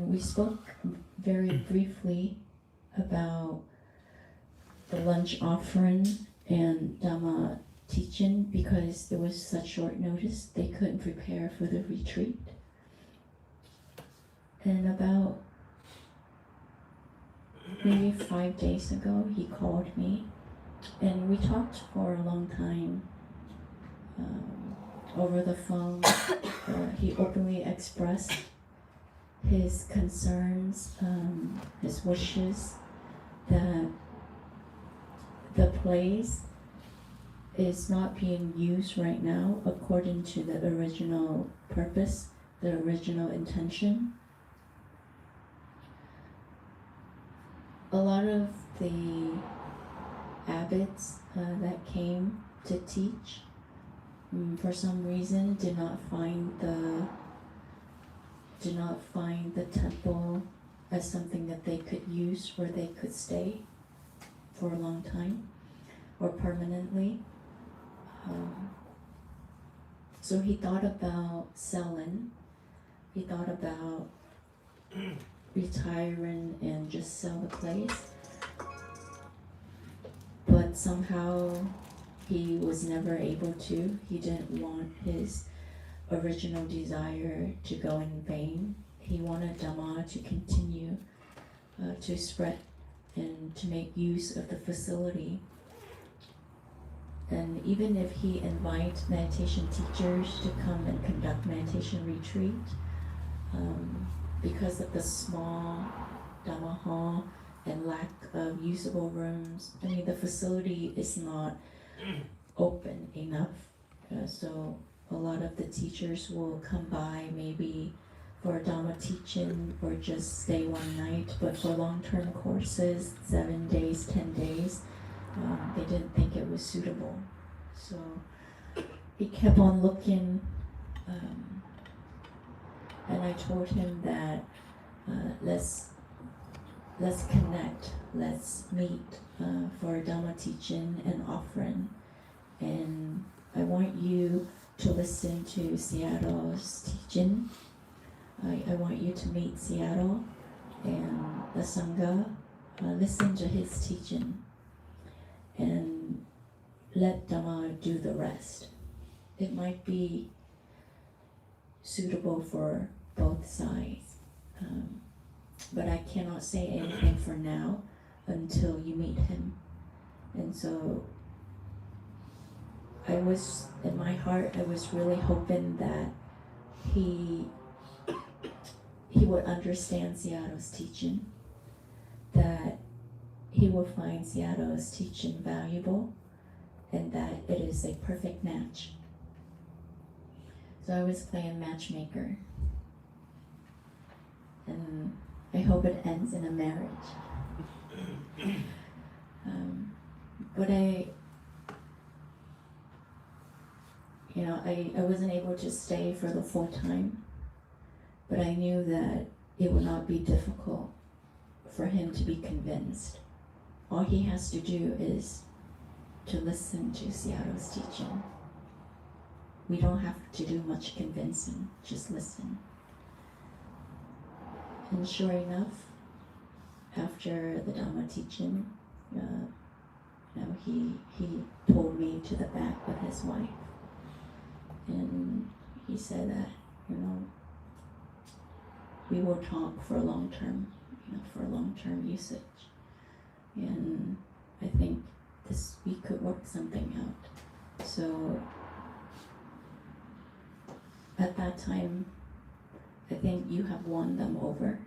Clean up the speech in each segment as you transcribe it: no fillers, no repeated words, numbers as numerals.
we spoke very briefly about the lunch offering and Dharma teaching because there was such short notice they couldn't prepare for the retreat. And about maybe 5 days ago, he called me and we talked for a long time over the phone. He openly expressed his concerns, his wishes that the place is not being used right now according to the original purpose, the original intention. A lot of the abbots that came to teach, for some reason, did not find the temple as something that they could use where they could stay for a long time or permanently. So he thought about selling. He thought about retiring and just sell the place. But somehow he was never able to. He didn't want his original desire to go in vain. He wanted Dharma to continue to spread and to make use of the facility. And even if he invites meditation teachers to come and conduct meditation retreat, because of the small Dhamma hall and lack of usable rooms, I mean the facility is not open enough. So a lot of the teachers will come by maybe for Dhamma teaching or just stay one night, but for long-term courses, 7 days, 10 days, they didn't think it was suitable. So he kept on looking, and I told him that let's connect, let's meet for Dhamma teaching and offering. And I want you to listen to Seattle's teaching. I want you to meet Seattle and the Sangha, listen to his teaching, and let Dhamma do the rest. It might be suitable for both sides, but I cannot say anything for now until you meet him. And so in my heart, I was really hoping that he would understand Seattle's teaching, that he will find Seattle's teaching valuable, and that it is a perfect match. So I was playing matchmaker, and I hope it ends in a marriage. But I wasn't able to stay for the full time, but I knew that it would not be difficult for him to be convinced. All he has to do is to listen to Seattle's teaching. We don't have to do much convincing, just listen. And sure enough, after the Dhamma teaching, he pulled me to the back with his wife, and he said that we will talk for long term, for long-term usage, and I think we could work something out. So at that time, I think you have won them over.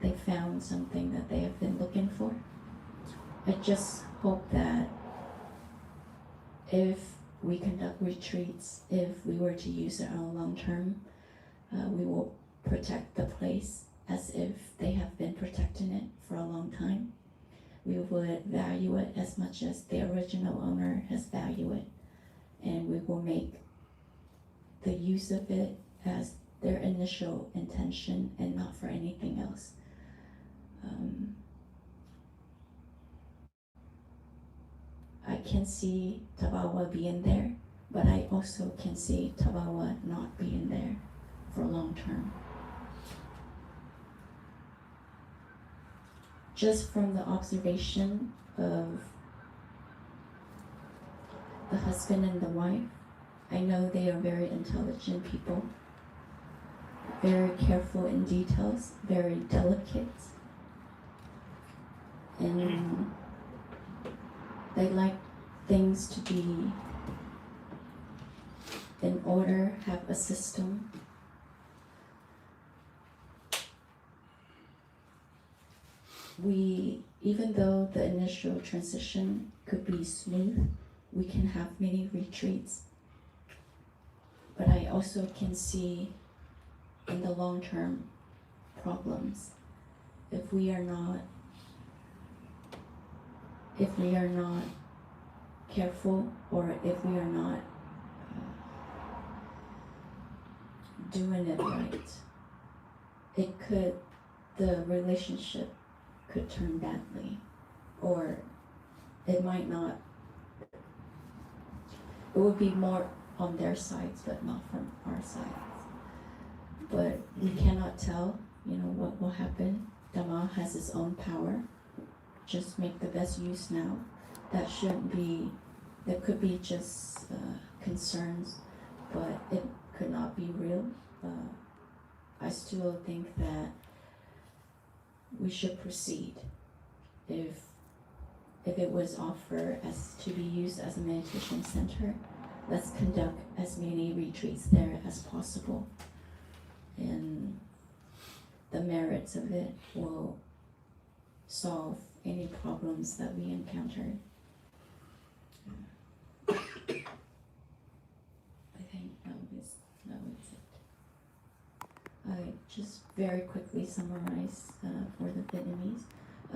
They found something that they have been looking for. I just hope that if we conduct retreats, if we were to use it on long term, we will protect the place as if they have been protecting it for a long time. We would value it as much as the original owner has valued it, and we will make the use of it as their initial intention and not for anything else. I can see Tabawa being there, but I also can see Tabawa not being there. for long term. Just from the observation of the husband and the wife, I know they are very intelligent people, very careful in details, very delicate, and they like things to be in order, have a system. Even though the initial transition could be smooth, we can have many retreats, but I also can see in the long term problems if we are not careful, or if we are not doing it right. The relationship could turn badly, or it might not. It would be more on their sides, but not from our sides. But we cannot tell, what will happen. Dharma has its own power. Just make the best use now. That could be just concerns, but it could not be real. I still think that we should proceed. If it was offered as to be used as a meditation center, let's conduct as many retreats there as possible. And the merits of it will solve any problems that we encountered. I think that was it. I just very quickly summarize for the Vietnamese.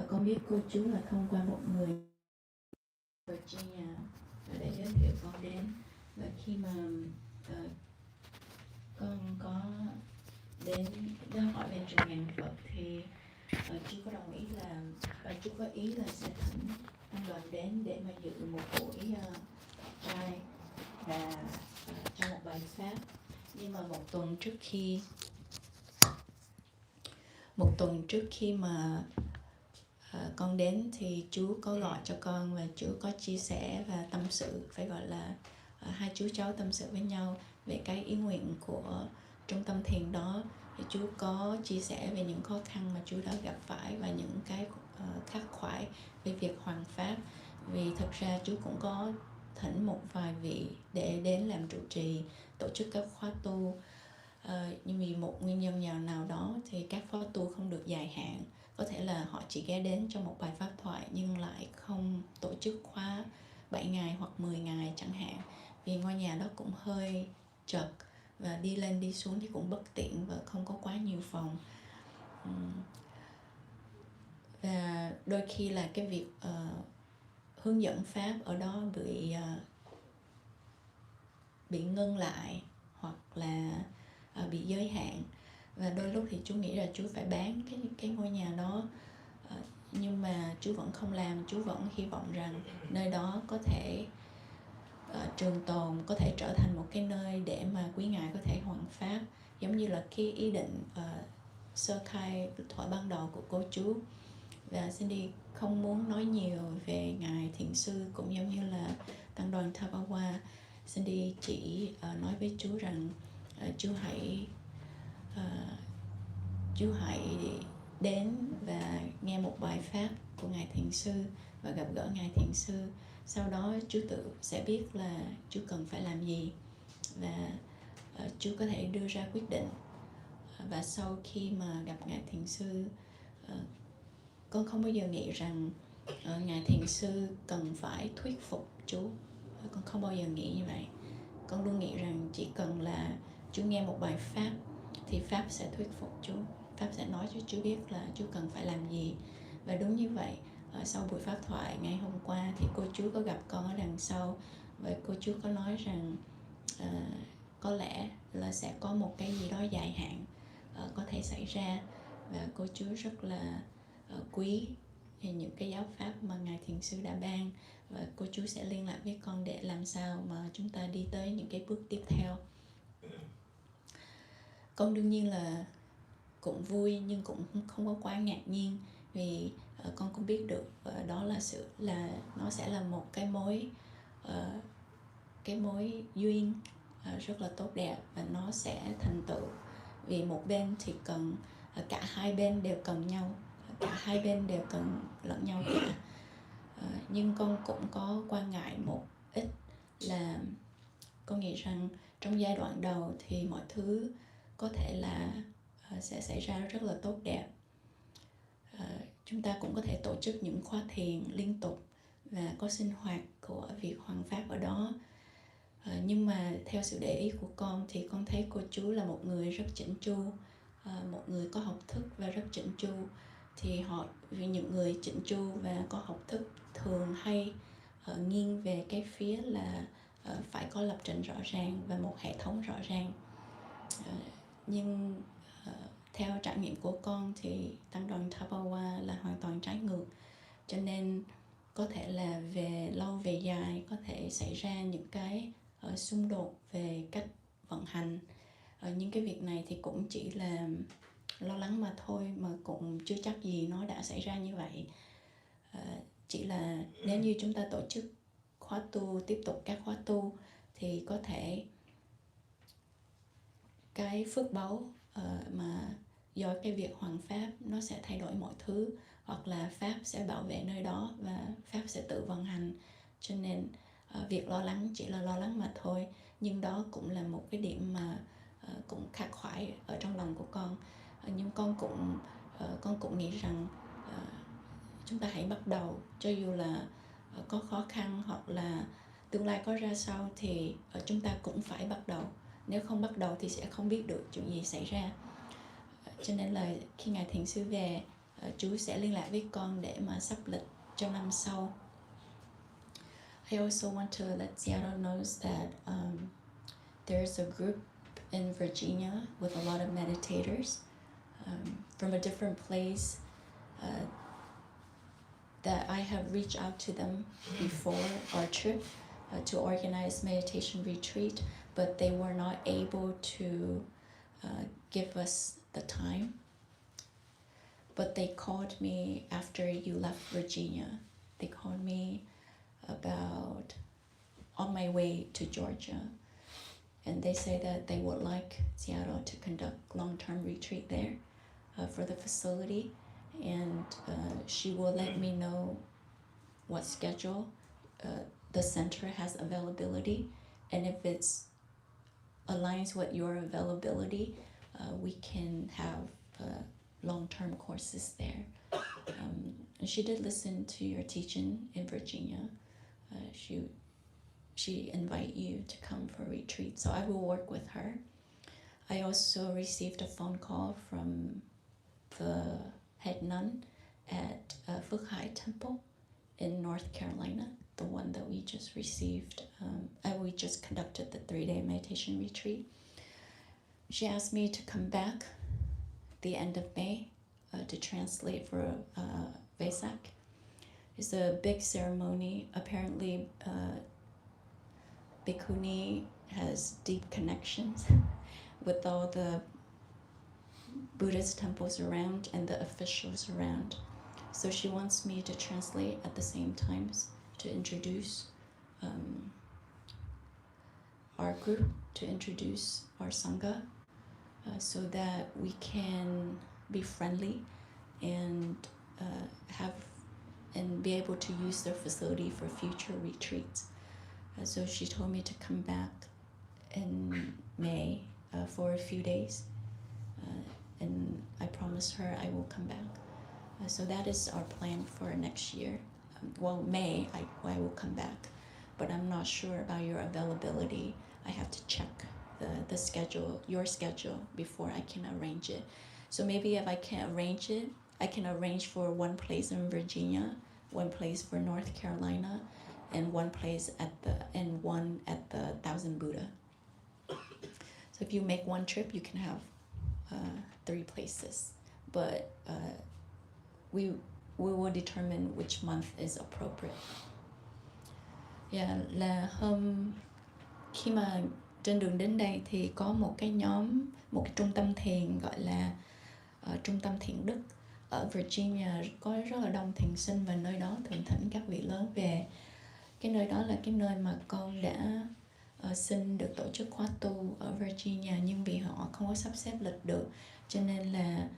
Con biết cô chú là thông qua một người Virginia để giới thiệu con đến, và khi mà con có đến hỏi về trường ngàn Phật thì chú có đồng ý là chú có ý là sẽ thỉnh anh Đoàn đến để mà dự một buổi trai và cho một bài pháp. Nhưng mà một tuần trước khi mà con đến thì chú có gọi cho con và chú có chia sẻ và tâm sự, phải gọi là hai chú cháu tâm sự với nhau về cái ý nguyện của trung tâm thiền đó. Thì chú có chia sẻ về những khó khăn mà chú đã gặp phải và những cái khắc khoải về việc hoàn pháp. Vì thực ra chú cũng có thỉnh một vài vị để đến làm trụ trì, tổ chức các khóa tu. Nhưng vì một nguyên nhân nào đó thì các khóa tu không được dài hạn. Có thể là họ chỉ ghé đến cho một bài pháp thoại nhưng lại không tổ chức khóa 7 ngày hoặc 10 ngày chẳng hạn. Vì ngôi nhà đó cũng hơi chật và đi lên đi xuống thì cũng bất tiện và không có quá nhiều phòng. Và đôi khi là cái việc hướng dẫn pháp ở đó bị ngưng lại hoặc là bị giới hạn. Và đôi lúc thì chú nghĩ là chú phải bán cái ngôi nhà đó, nhưng mà chú vẫn không làm. Chú vẫn hy vọng rằng nơi đó có thể trường tồn, có thể trở thành một cái nơi để mà quý ngài có thể hoằng pháp, giống như là cái ý định sơ khai thuở ban đầu của cô chú. Và Cindy không muốn nói nhiều về ngài thiền sư cũng giống như là tăng đoàn Thapawa. Cindy chỉ nói với chú rằng chú hãy đến và nghe một bài pháp của ngài thiền sư và gặp gỡ ngài thiền sư. Sau đó chú tự sẽ biết là chú cần phải làm gì và chú có thể đưa ra quyết định. Và sau khi mà gặp ngài thiền sư, con không bao giờ nghĩ rằng ngài thiền sư cần phải thuyết phục chú. Con không bao giờ nghĩ như vậy. Con luôn nghĩ rằng chỉ cần là chú nghe một bài pháp thì pháp sẽ thuyết phục chú. Pháp sẽ nói cho chú biết là chú cần phải làm gì. Và đúng như vậy, sau buổi pháp thoại ngày hôm qua thì cô chú có gặp con ở đằng sau. Và cô chú có nói rằng có lẽ là sẽ có một cái gì đó dài hạn có thể xảy ra. Và cô chú rất là quý những cái giáo pháp mà ngài thiền sư đã ban. Và cô chú sẽ liên lạc với con để làm sao mà chúng ta đi tới những cái bước tiếp theo. Con đương nhiên là cũng vui nhưng cũng không có quá ngạc nhiên, vì con cũng biết được đó là nó sẽ là một cái mối duyên rất là tốt đẹp, và nó sẽ thành tựu, vì một bên thì cần cả hai bên đều cần nhau, cả hai bên đều cần lẫn nhau cả. Nhưng con cũng có quan ngại một ít là con nghĩ rằng trong giai đoạn đầu thì mọi thứ có thể là sẽ xảy ra rất là tốt đẹp. Chúng ta cũng có thể tổ chức những khóa thiền liên tục và có sinh hoạt của việc hoằng pháp ở đó. Nhưng mà theo sự để ý của con thì con thấy cô chú là một người rất chỉnh chu, một người có học thức và rất chỉnh chu. Thì vì những người chỉnh chu và có học thức thường hay nghiêng về cái phía là phải có lập trình rõ ràng và một hệ thống rõ ràng. Nhưng theo trải nghiệm của con thì tăng đoàn Tabawa là hoàn toàn trái ngược. Cho nên có thể là về lâu về dài có thể xảy ra những cái xung đột về cách vận hành. Những cái việc này thì cũng chỉ là lo lắng mà thôi, mà cũng chưa chắc gì nó đã xảy ra như vậy. Chỉ là nếu như chúng ta tổ chức khóa tu, tiếp tục các khóa tu, thì có thể cái phước báu mà do cái việc hoằng pháp nó sẽ thay đổi mọi thứ, hoặc là pháp sẽ bảo vệ nơi đó và pháp sẽ tự vận hành. Cho nên việc lo lắng chỉ là lo lắng mà thôi. Nhưng đó cũng là một cái điểm mà cũng khắc khoải ở trong lòng của con. Nhưng con cũng nghĩ rằng chúng ta hãy bắt đầu, cho dù là có khó khăn hoặc là tương lai có ra sao thì chúng ta cũng phải bắt đầu. Nếu không bắt đầu thì sẽ không biết được chuyện gì xảy ra. Cho nên là khi Ngài Thiền Sư về, chú sẽ liên lạc với con để mà sắp lịch cho năm sau. I also want to let Seattle knows that there's a group in Virginia with a lot of meditators from a different place that I have reached out to them before our trip to organize meditation retreat, but they were not able to give us the time. But they called me after you left Virginia. They called me about on my way to Georgia. And they say that they would like Seattle to conduct long-term retreat there for the facility. And she will let me know what schedule the center has availability. And if it's aligns with your availability, we can have long-term courses there. And she did listen to your teaching in Virginia. She invite you to come for a retreat, so I will work with her. I also received a phone call from the head nun at Phước Hải Temple in North Carolina, the one that we just received. We just conducted the 3-day meditation retreat. She asked me to come back the end of May to translate for Vesak. It's a big ceremony. Apparently, Bhikkhuni has deep connections with all the Buddhist temples around and the officials around. So she wants me to translate at the same times to introduce our group, to introduce our Sangha, so that we can be friendly and be able to use their facility for future retreats. So she told me to come back in May for a few days, and I promised her I will come back. So that is our plan for next year. May I will come back, but I'm not sure about your availability. I have to check the schedule, your schedule, before I can arrange it. So maybe if I can't arrange it, I can arrange for one place in Virginia, one place for North Carolina, and one at the Thousand Buddha. So if you make one trip, you can have 3 places, but we will determine which month is appropriate. Yeah, là khi mà trên đường đến đây thì có một cái trung tâm thiền gọi là Trung tâm Thiền Đức ở Virginia, có rất là đông thiền sinh và nơi đó thường thỉnh các vị lớn về. Cái nơi đó là cái nơi mà con đã xin được tổ chức khóa tu ở Virginia, nhưng vì họ không có sắp xếp lịch được cho nên là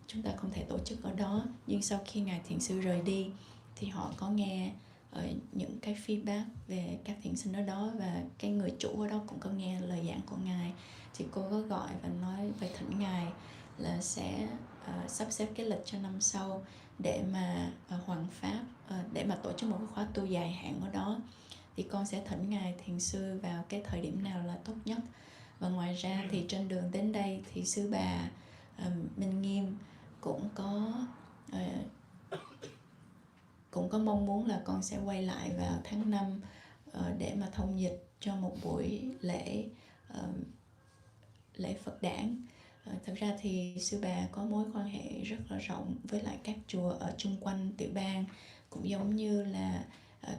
chúng ta không thể tổ chức ở đó. Nhưng sau khi Ngài Thiền Sư rời đi thì họ có nghe những cái feedback về các thiền sinh ở đó, và cái người chủ ở đó cũng có nghe lời giảng của Ngài. Thì cô có gọi và nói về thỉnh Ngài là sẽ sắp xếp cái lịch cho năm sau để mà hoằng pháp, để mà tổ chức một cái khóa tu dài hạn ở đó. Thì con sẽ thỉnh Ngài Thiền Sư vào cái thời điểm nào là tốt nhất. Và ngoài ra thì trên đường đến đây thì Sư Bà Minh Nghiêm cũng có mong muốn là con sẽ quay lại vào tháng 5 để mà thông dịch cho một buổi lễ Phật đản. Thực ra thì Sư Bà có mối quan hệ rất là rộng với lại các chùa ở chung quanh tiểu bang, cũng giống như là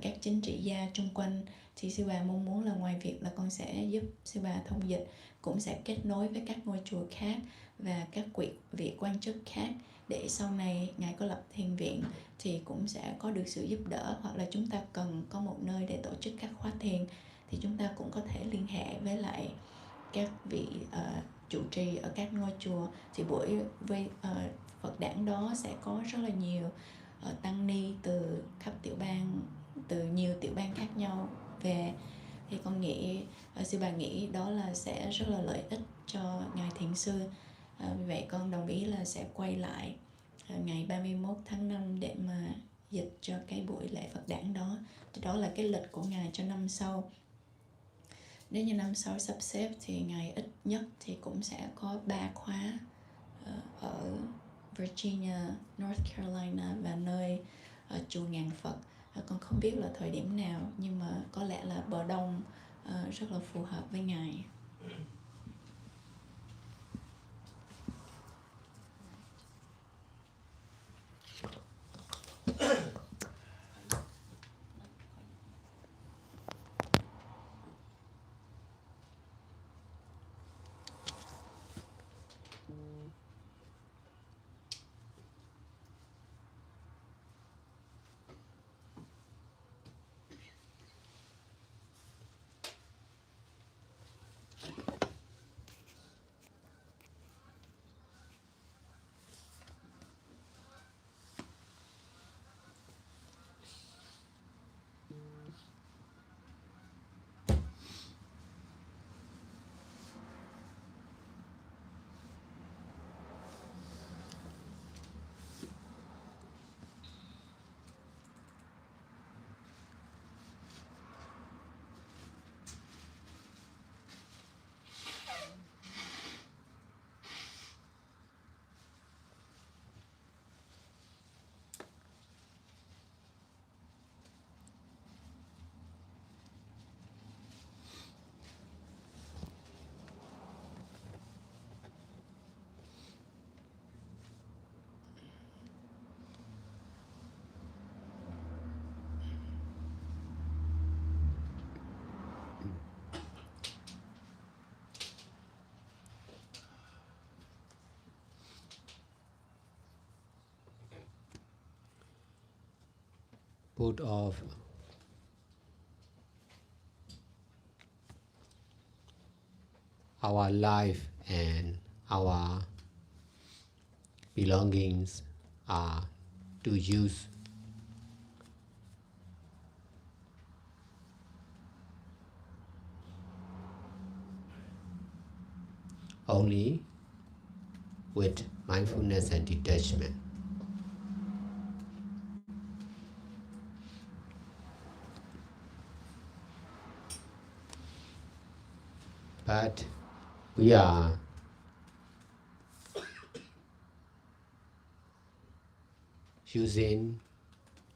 các chính trị gia chung quanh. Thì Sư Bà mong muốn là ngoài việc là con sẽ giúp Sư Bà thông dịch, cũng sẽ kết nối với các ngôi chùa khác và các vị quan chức khác, để sau này Ngài có lập thiền viện thì cũng sẽ có được sự giúp đỡ, hoặc là chúng ta cần có một nơi để tổ chức các khóa thiền thì chúng ta cũng có thể liên hệ với lại các vị trụ trì ở các ngôi chùa. Thì buổi Phật đản đó sẽ có rất là nhiều tăng ni từ khắp tiểu bang, từ nhiều tiểu bang khác nhau về. Thì con nghĩ, Sư Bà nghĩ đó là sẽ rất là lợi ích cho Ngài Thiền Sư. Vì vậy con đồng ý là sẽ quay lại ngày 31 tháng 5 để mà dịch cho cái buổi lễ Phật đản đó. Thì đó là cái lịch của Ngài cho năm sau. Nếu như năm sau sắp xếp thì Ngài ít nhất thì cũng sẽ có 3 khóa ở Virginia, North Carolina và nơi chùa Ngàn Phật. Con không biết là thời điểm nào, nhưng mà có lẽ là bờ đông rất là phù hợp với Ngài. Put off our life and our belongings are to use only with mindfulness and detachment. But we are using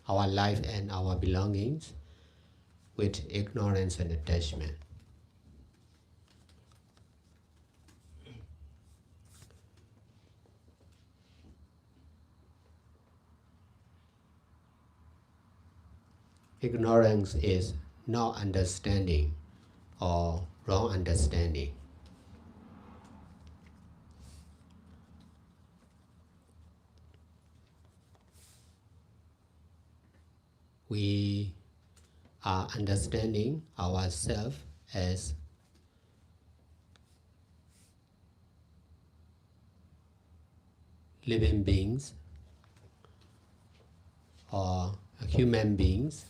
our life and our belongings with ignorance and attachment. Ignorance is not understanding or wrong understanding. We are understanding ourselves as living beings or human beings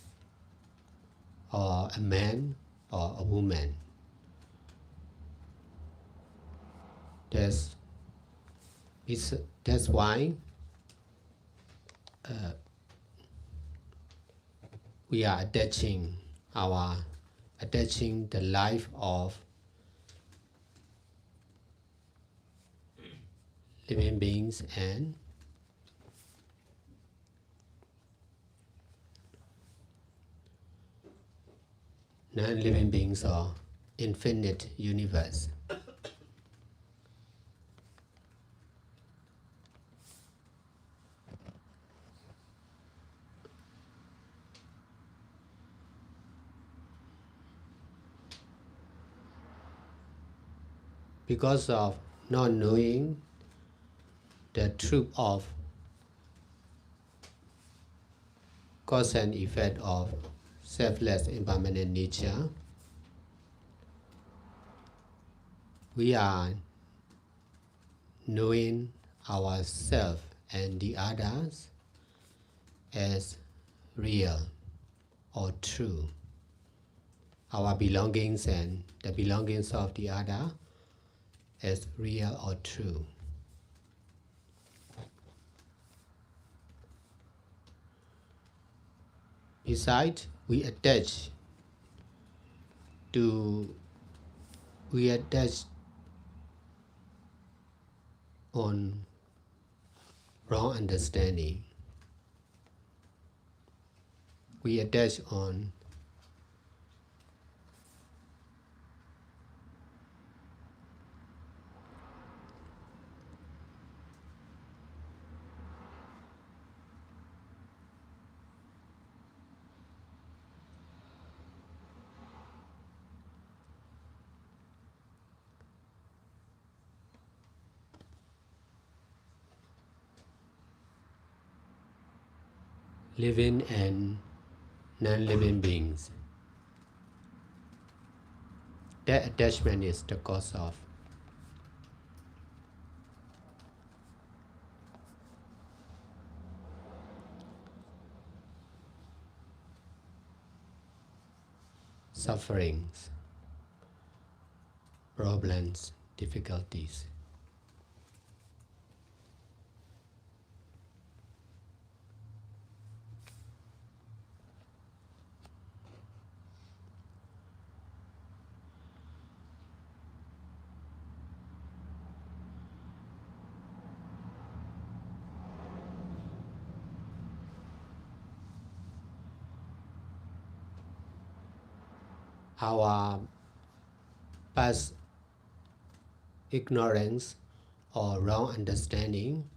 or a man or a woman. That's why we are attaching the life of living beings and non-living beings or infinite universe. Because of not knowing the truth of cause and effect of selfless impermanent nature, we are knowing ourselves and the others as real or true. Our belongings and the belongings of the other as real or true. Besides, we attach on wrong understanding. We attach on living and non-living beings. That attachment is the cause of sufferings, problems, difficulties. Our past ignorance or wrong understanding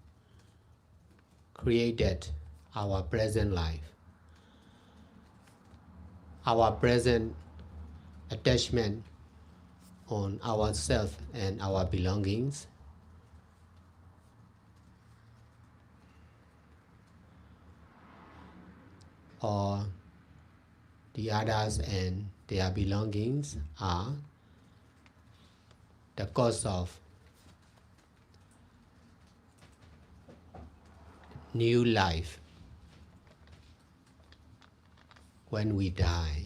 created our present life. Our present attachment on ourselves and our belongings or the others and their belongings are the cause of new life when we die.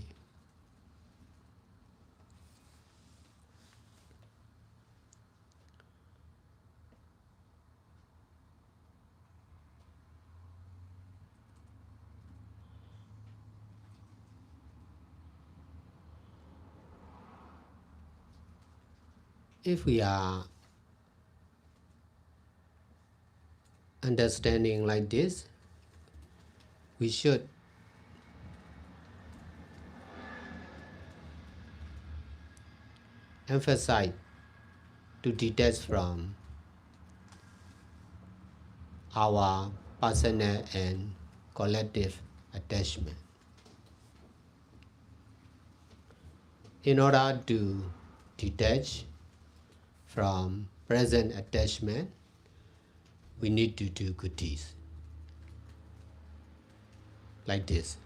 If we are understanding like this, we should emphasize to detach from our personal and collective attachment in order to detach from present attachment, we need to do good deeds. Like this.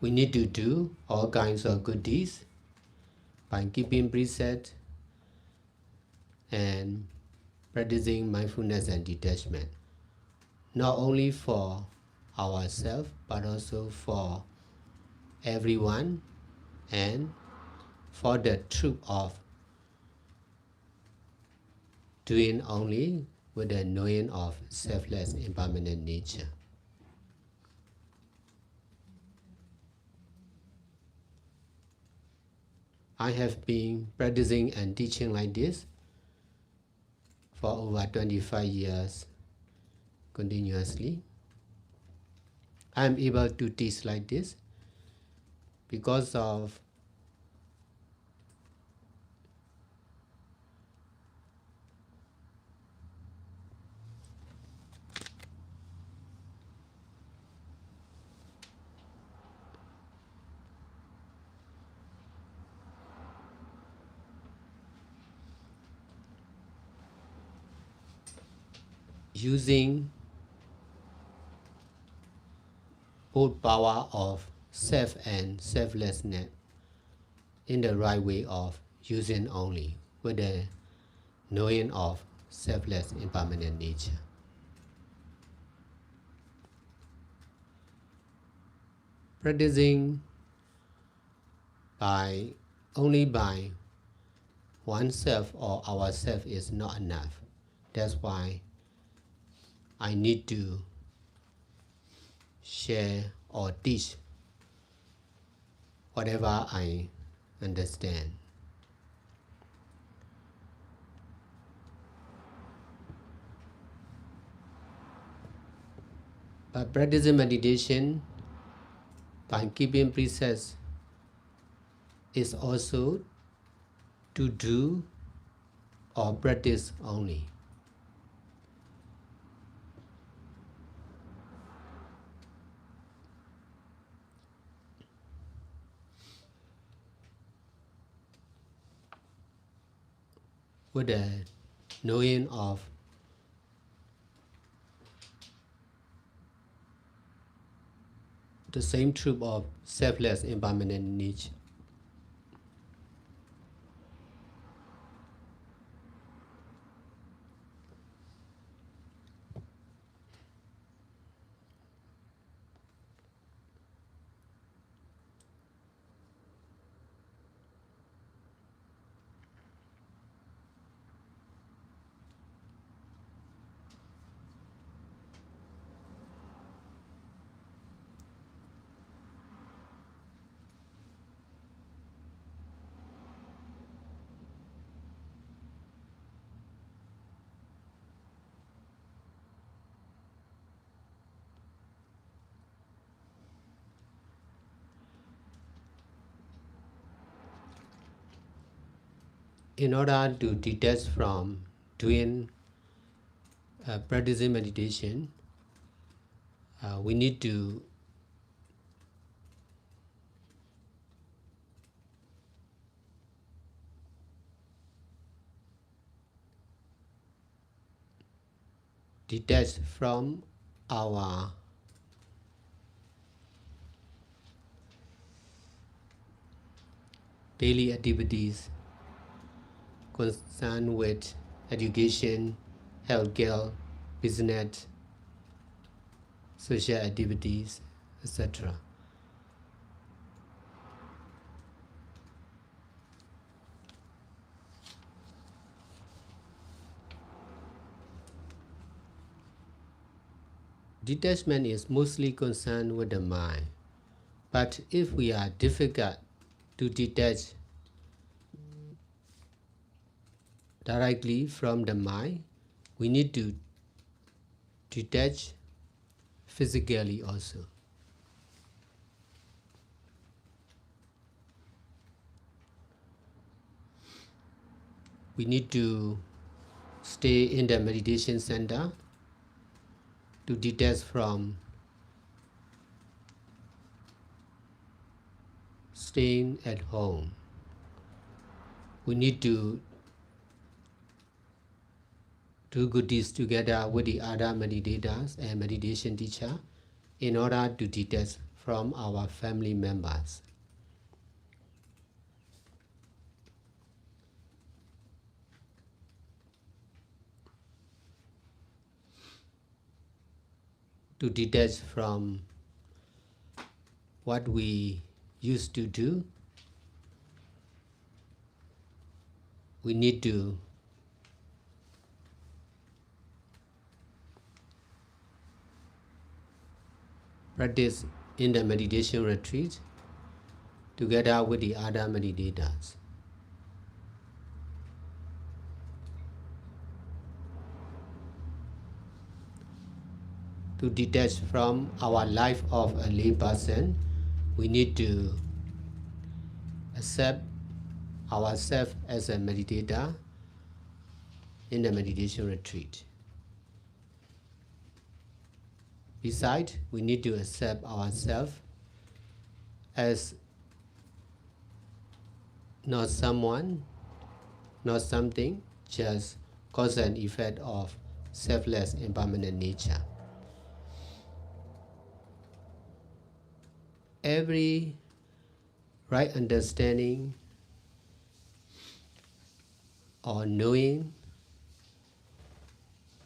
We need to do all kinds of good deeds by keeping precepts and practicing mindfulness and detachment, not only for ourselves but also for everyone and for the truth of doing only with the knowing of selfless impermanent nature. I have been practicing and teaching like this for over 25 years continuously. I am able to teach like this because of using both power of self and selflessness in the right way of using only with the knowing of selfless impermanent nature. Practicing only by oneself or ourself is not enough. That's why I need to share or teach whatever I understand. But practicing meditation by keeping precepts is also to do or practice only. With the knowing of the same truth of selfless impermanent nature. In order to detach from doing practicing meditation, we need to detach from our daily activities concerned with education, healthcare, business, social activities, etc. Detachment is mostly concerned with the mind, but if we are difficult to detach directly from the mind, we need to detach physically also. We need to stay in the meditation center to detach from staying at home, we need to do good deeds together with the other meditators and meditation teacher in order to detach from our family members. To detach from what we used to do, we need to practice in the meditation retreat together with the other meditators. To detach from our life of a lay person, we need to accept ourselves as a meditator in the meditation retreat. Besides, we need to accept ourselves as not someone, not something, just cause and effect of selfless impermanent nature. Every right understanding or knowing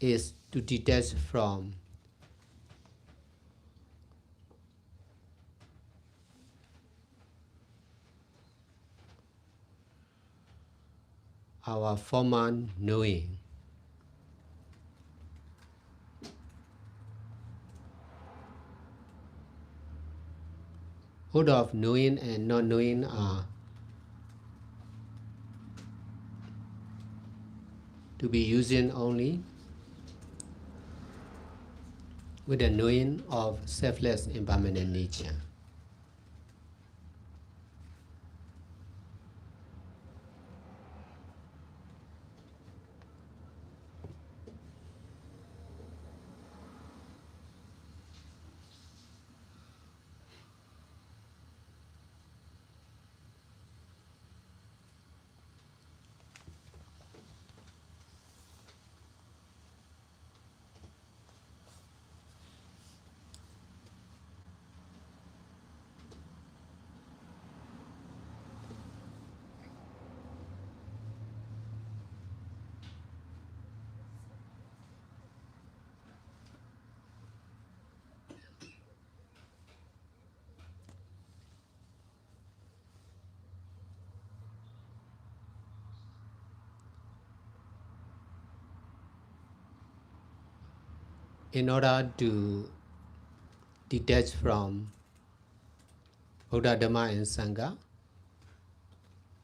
is to detach from our former knowing. Both of knowing and not knowing are to be using only with the knowing of selfless impermanent nature. In order to detach from Buddha, Dharma and Sangha,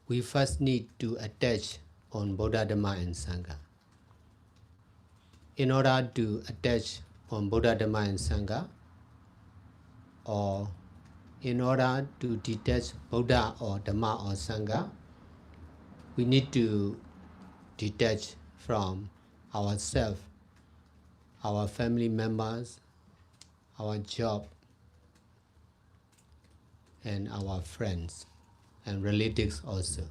we first need to attach on Buddha, Dharma and Sangha. In order to attach on Buddha, Dharma and Sangha, or in order to detach Buddha or Dharma or Sangha, we need to detach from ourselves, our family members, our job, and our friends and relatives also.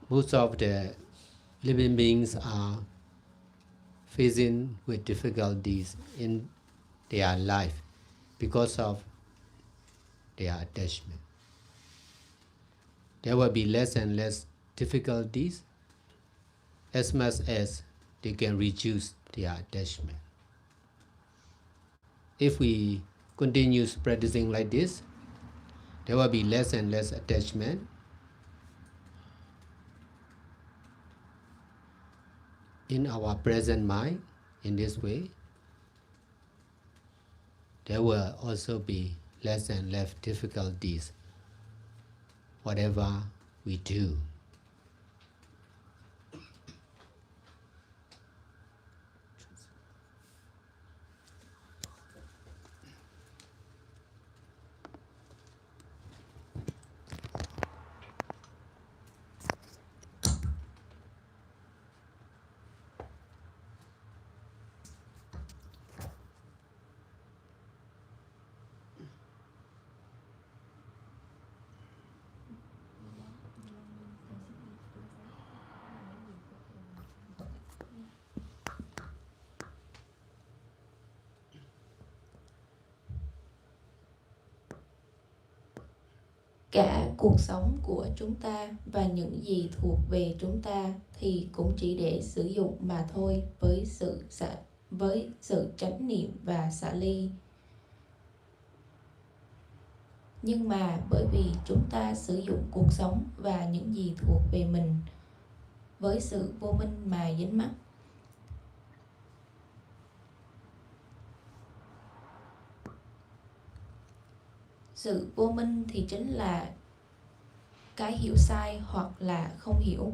Most of the living beings are facing with difficulties in their life because of their attachment. There will be less and less difficulties as much as they can reduce their attachment. If we continue practicing like this, there will be less and less attachment. In our present mind, in this way, there will also be less and less difficulties, whatever we do. Cả cuộc sống của chúng ta và những gì thuộc về chúng ta thì cũng chỉ để sử dụng mà thôi, với sự chánh niệm và xả ly. Nhưng mà bởi vì chúng ta sử dụng cuộc sống và những gì thuộc về mình với sự vô minh mà dính mắc. Sự vô minh thì chính là cái hiểu sai hoặc là không hiểu.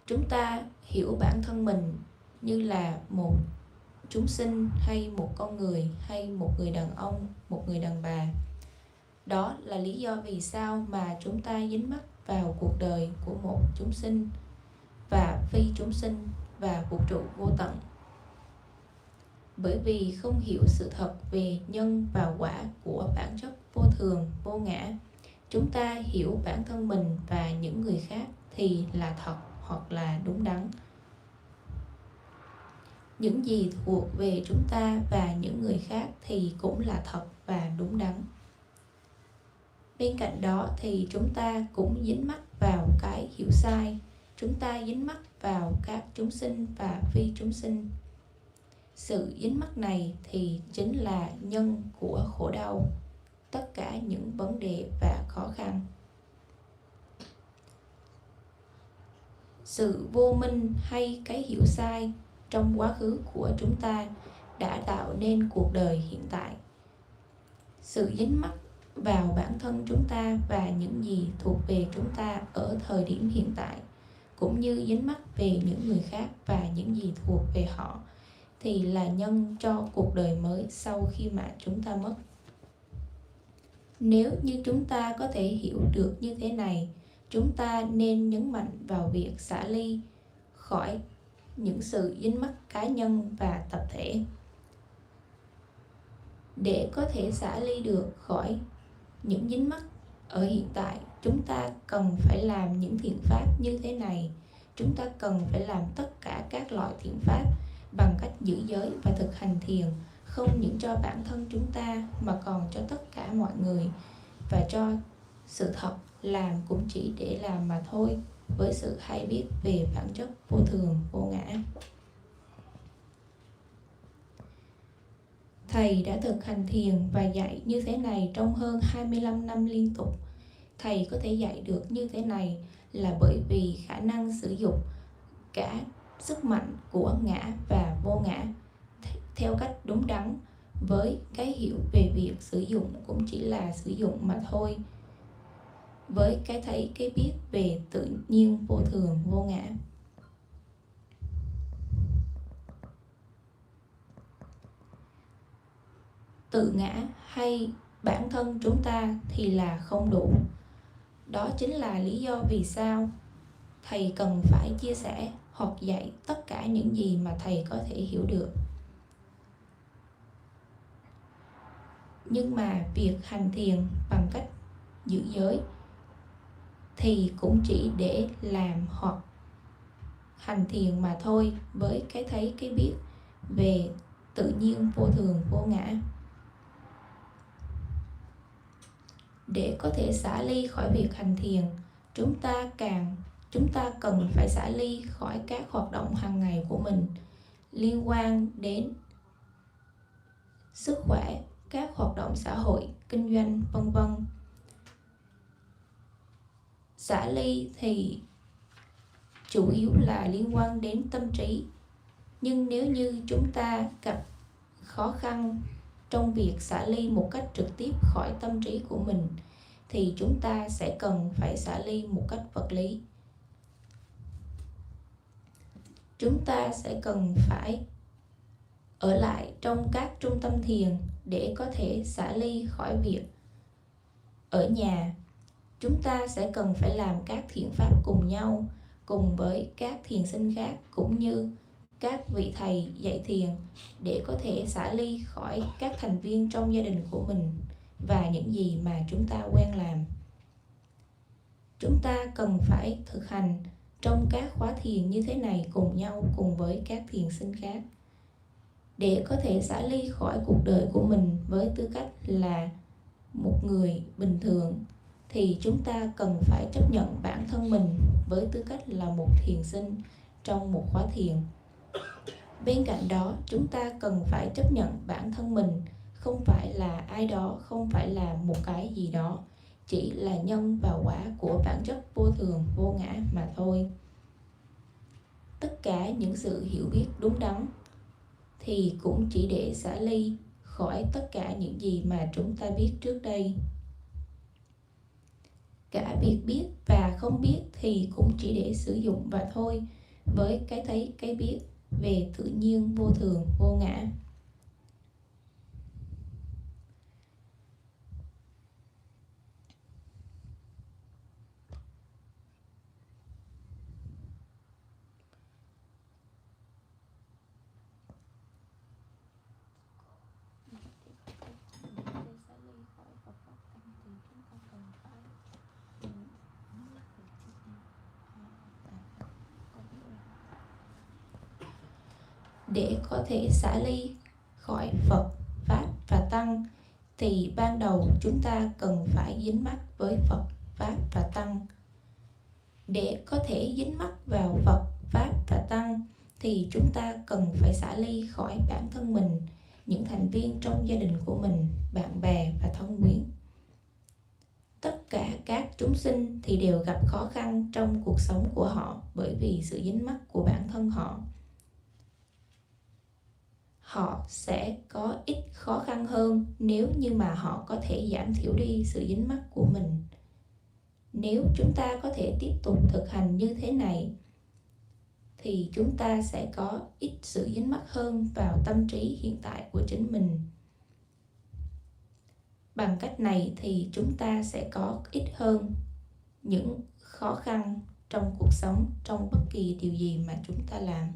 Chúng ta hiểu bản thân mình như là một chúng sinh hay một con người hay một người đàn ông, một người đàn bà. Đó là lý do vì sao mà chúng ta dính mắc vào cuộc đời của một chúng sinh và phi chúng sinh và vũ trụ vô tận. Bởi vì không hiểu sự thật về nhân và quả của bản chất vô thường, vô ngã, chúng ta hiểu bản thân mình và những người khác thì là thật hoặc là đúng đắn. Những gì thuộc về chúng ta và những người khác thì cũng là thật và đúng đắn. Bên cạnh đó thì chúng ta cũng dính mắc vào cái hiểu sai. Chúng ta dính mắc vào các chúng sinh và phi chúng sinh. Sự dính mắc này thì chính là nhân của khổ đau, tất cả những vấn đề và khó khăn. Sự vô minh hay cái hiểu sai trong quá khứ của chúng ta đã tạo nên cuộc đời hiện tại. Sự dính mắc vào bản thân chúng ta và những gì thuộc về chúng ta ở thời điểm hiện tại, cũng như dính mắc về những người khác và những gì thuộc về họ, thì là nhân cho cuộc đời mới sau khi mà chúng ta mất. Nếu như chúng ta có thể hiểu được như thế này, chúng ta nên nhấn mạnh vào việc xả ly khỏi những sự dính mắc cá nhân và tập thể. Để có thể xả ly được khỏi những dính mắc ở hiện tại, chúng ta cần phải làm những thiện pháp như thế này. Chúng ta cần phải làm tất cả các loại thiện pháp bằng cách giữ giới và thực hành thiền, không những cho bản thân chúng ta mà còn cho tất cả mọi người, và cho sự thật làm cũng chỉ để làm mà thôi, với sự hay biết về bản chất vô thường, vô ngã. Thầy đã thực hành thiền và dạy như thế này trong hơn 25 năm liên tục. Thầy có thể dạy được như thế này là bởi vì khả năng sử dụng cả sức mạnh của ngã và vô ngã theo cách đúng đắn, với cái hiểu về việc sử dụng cũng chỉ là sử dụng mà thôi, với cái thấy cái biết về tự nhiên vô thường vô ngã. Tự ngã hay bản thân chúng ta thì là không đủ. Đó chính là lý do vì sao thầy cần phải chia sẻ hoặc dạy tất cả những gì mà thầy có thể hiểu được. Nhưng mà việc hành thiền bằng cách giữ giới thì cũng chỉ để làm hoặc hành thiền mà thôi, với cái thấy cái biết về tự nhiên vô thường vô ngã. Để có thể xả ly khỏi việc hành thiền, chúng ta cần phải xả ly khỏi các hoạt động hàng ngày của mình liên quan đến sức khỏe, các hoạt động xã hội, kinh doanh, vân vân. Xả ly thì chủ yếu là liên quan đến tâm trí. Nhưng nếu như chúng ta gặp khó khăn trong việc xả ly một cách trực tiếp khỏi tâm trí của mình, thì chúng ta sẽ cần phải xả ly một cách vật lý. Chúng ta sẽ cần phải ở lại trong các trung tâm thiền để có thể xả ly khỏi việc ở nhà. Chúng ta sẽ cần phải làm các thiện pháp cùng nhau, cùng với các thiền sinh khác cũng như các vị thầy dạy thiền, để có thể xả ly khỏi các thành viên trong gia đình của mình và những gì mà chúng ta quen làm. Chúng ta cần phải thực hành trong các khóa thiền như thế này cùng nhau cùng với các thiền sinh khác, để có thể xả ly khỏi cuộc đời của mình với tư cách là một người bình thường, thì chúng ta cần phải chấp nhận bản thân mình với tư cách là một thiền sinh trong một khóa thiền. Bên cạnh đó, chúng ta cần phải chấp nhận bản thân mình không phải là ai đó, không phải là một cái gì đó, chỉ là nhân và quả của bản chất vô thường, vô ngã mà thôi. Tất cả những sự hiểu biết đúng đắn thì cũng chỉ để xả ly khỏi tất cả những gì mà chúng ta biết trước đây. Cả việc biết và không biết thì cũng chỉ để sử dụng và thôi, với cái thấy cái biết về tự nhiên vô thường vô ngã. Để có thể xả ly khỏi Phật, Pháp và Tăng thì ban đầu chúng ta cần phải dính mắc với Phật, Pháp và Tăng. Để có thể dính mắc vào Phật, Pháp và Tăng thì chúng ta cần phải xả ly khỏi bản thân mình, những thành viên trong gia đình của mình, bạn bè và thân quyến. Tất cả các chúng sinh thì đều gặp khó khăn trong cuộc sống của họ bởi vì sự dính mắc của bản thân họ. Họ sẽ có ít khó khăn hơn nếu như mà họ có thể giảm thiểu đi sự dính mắc của mình. Nếu chúng ta có thể tiếp tục thực hành như thế này thì chúng ta sẽ có ít sự dính mắc hơn vào tâm trí hiện tại của chính mình. Bằng cách này thì chúng ta sẽ có ít hơn những khó khăn trong cuộc sống, trong bất kỳ điều gì mà chúng ta làm.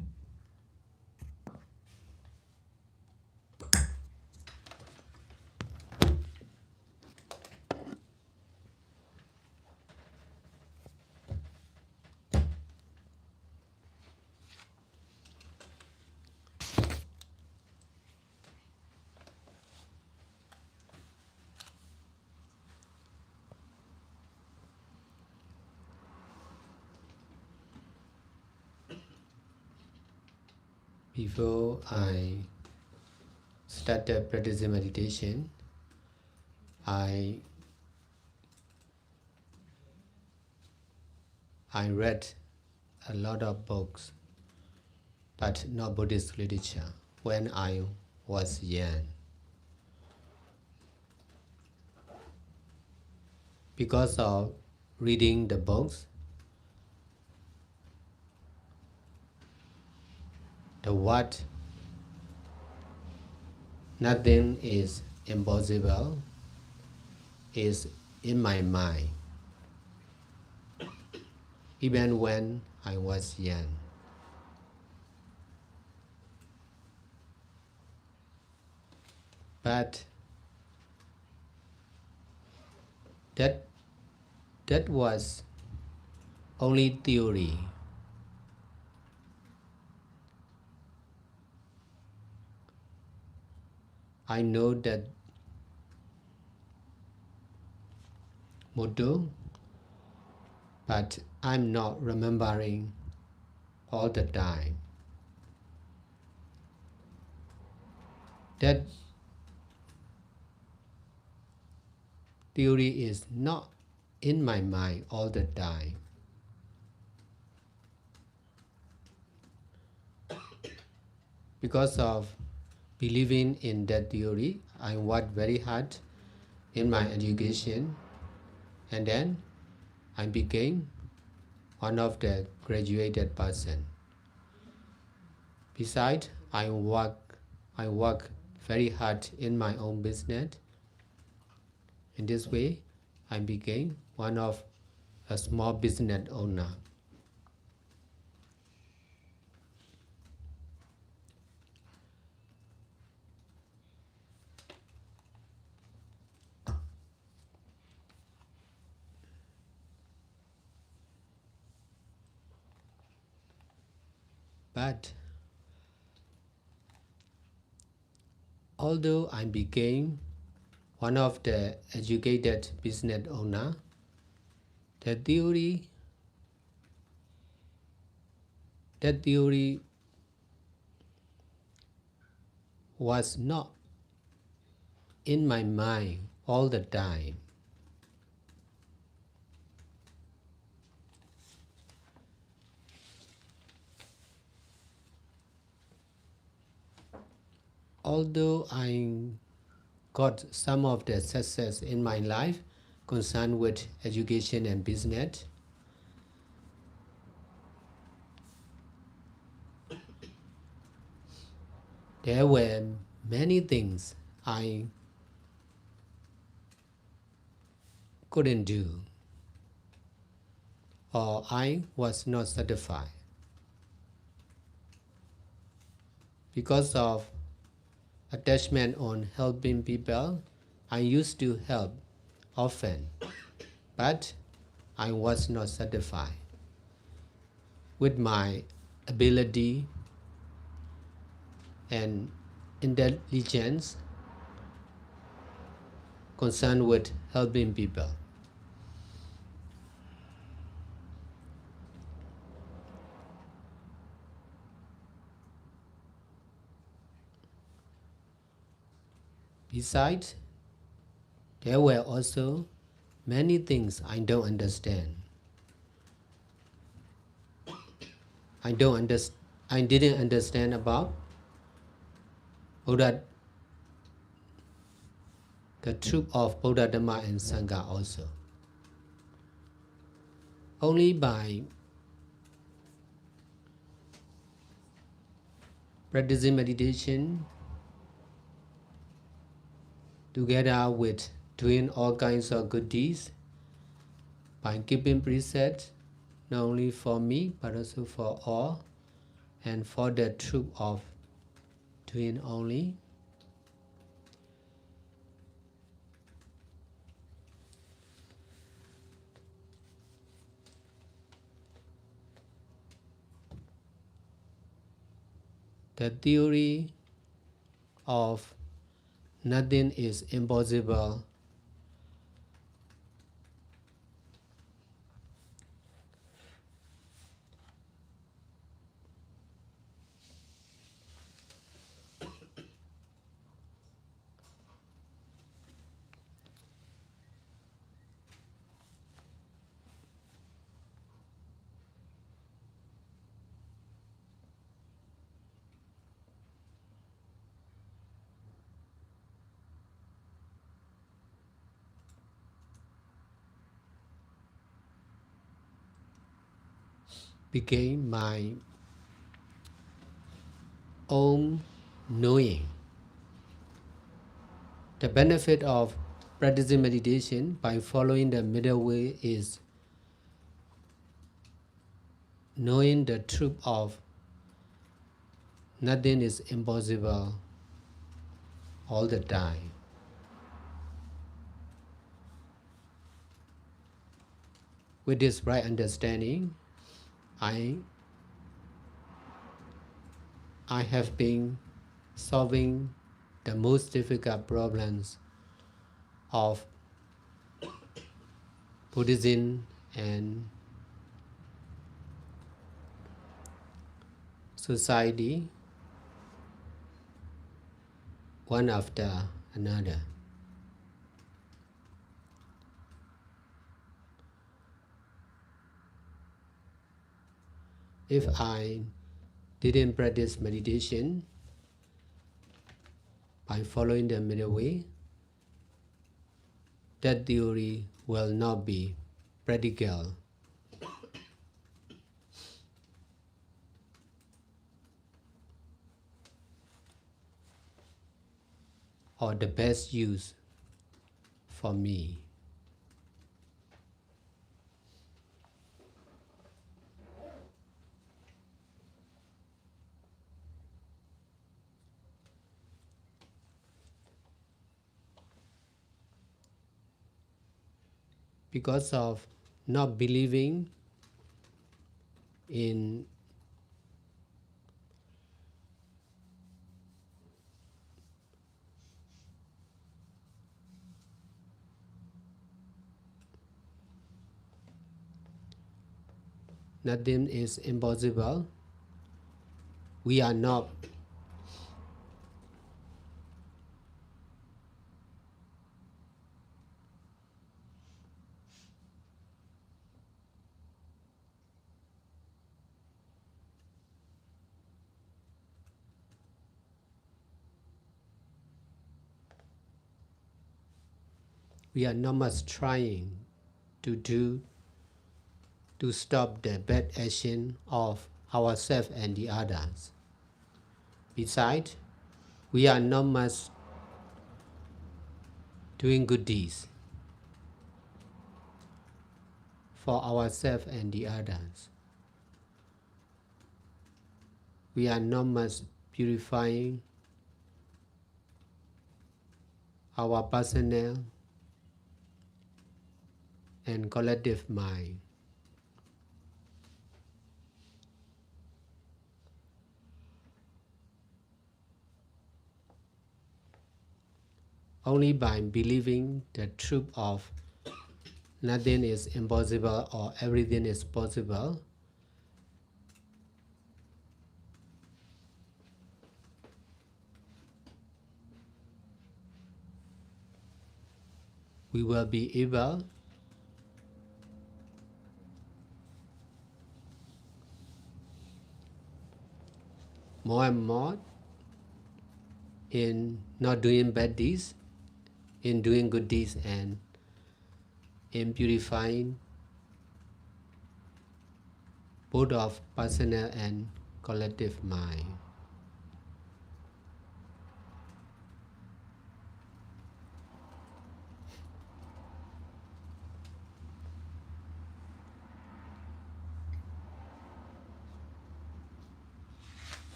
Before I started practicing meditation, I read a lot of books, but not Buddhist literature, when I was young. Because of reading the books, the word nothing is impossible is in my mind, even when I was young. But that was only theory. I know that motto, but I'm not remembering all the time. That theory is not in my mind all the time. Because of believing in that theory, I worked very hard in my education, and then I became one of the graduated person. Besides, I work very hard in my own business. In this way, I became one of a small business owner. But although I became one of the educated business owner, That theory was not in my mind all the time. Although I got some of the success in my life concerned with education and business, there were many things I couldn't do, or I was not satisfied. Because of attachment on helping people, I used to help often, but I was not satisfied with my ability and intelligence concerned with helping people. Besides, there were also many things I don't understand. I didn't understand about Buddha, the truth of Buddha, Dharma, and Sangha also. Only by practicing meditation together with doing all kinds of good deeds, by keeping precepts, not only for me but also for all, and for the truth of doing only, the theory of nothing is impossible became my own knowing. The benefit of practicing meditation by following the middle way is knowing the truth of nothing is impossible all the time. With this right understanding, I have been solving the most difficult problems of Buddhism and society one after another. If I didn't practice meditation by following the middle way, that theory will not be practical or the best use for me. Because of not believing in nothing is impossible. We are not much trying to stop the bad action of ourselves and the others. Besides, we are not much doing good deeds for ourselves and the others. We are not much purifying our personal and collective mind. Only by believing the truth of nothing is impossible or everything is possible, we will be able more and more in not doing bad deeds, in doing good deeds, and in purifying both of personal and collective mind.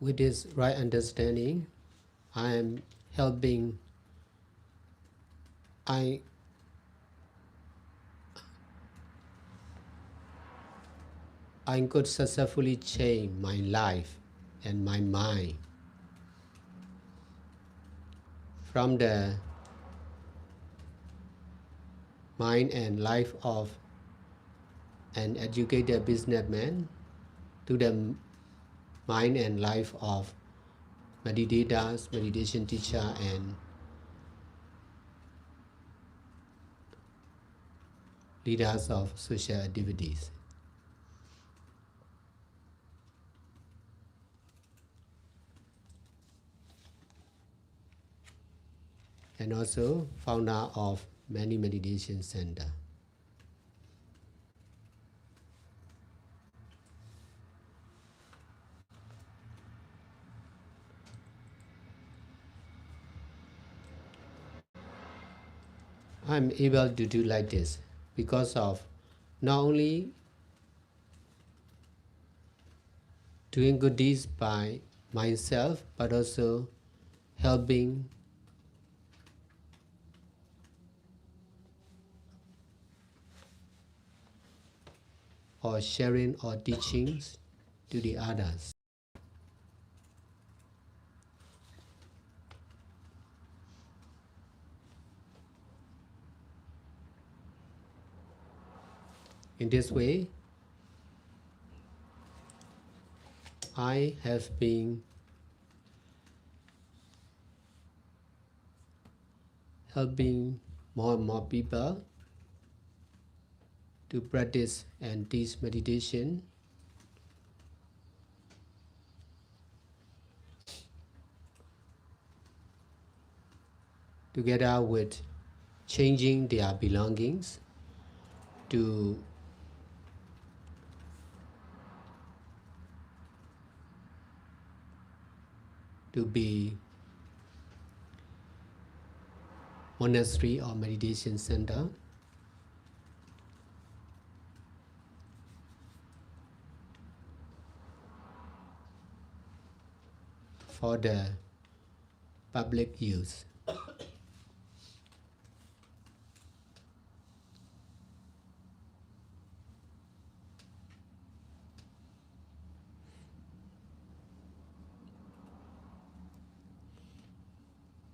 With this right understanding, I am helping, I could successfully change my life and my mind from the mind and life of an educated businessman to the mind and life of meditators, meditation teacher, and leaders of social activities. And also founder of many meditation centers. I'm able to do like this because of not only doing good deeds by myself, but also helping or sharing or teachings to the others. In this way, I have been helping more and more people to practice and teach meditation together with changing their belongings to be monastery or meditation center for the public use.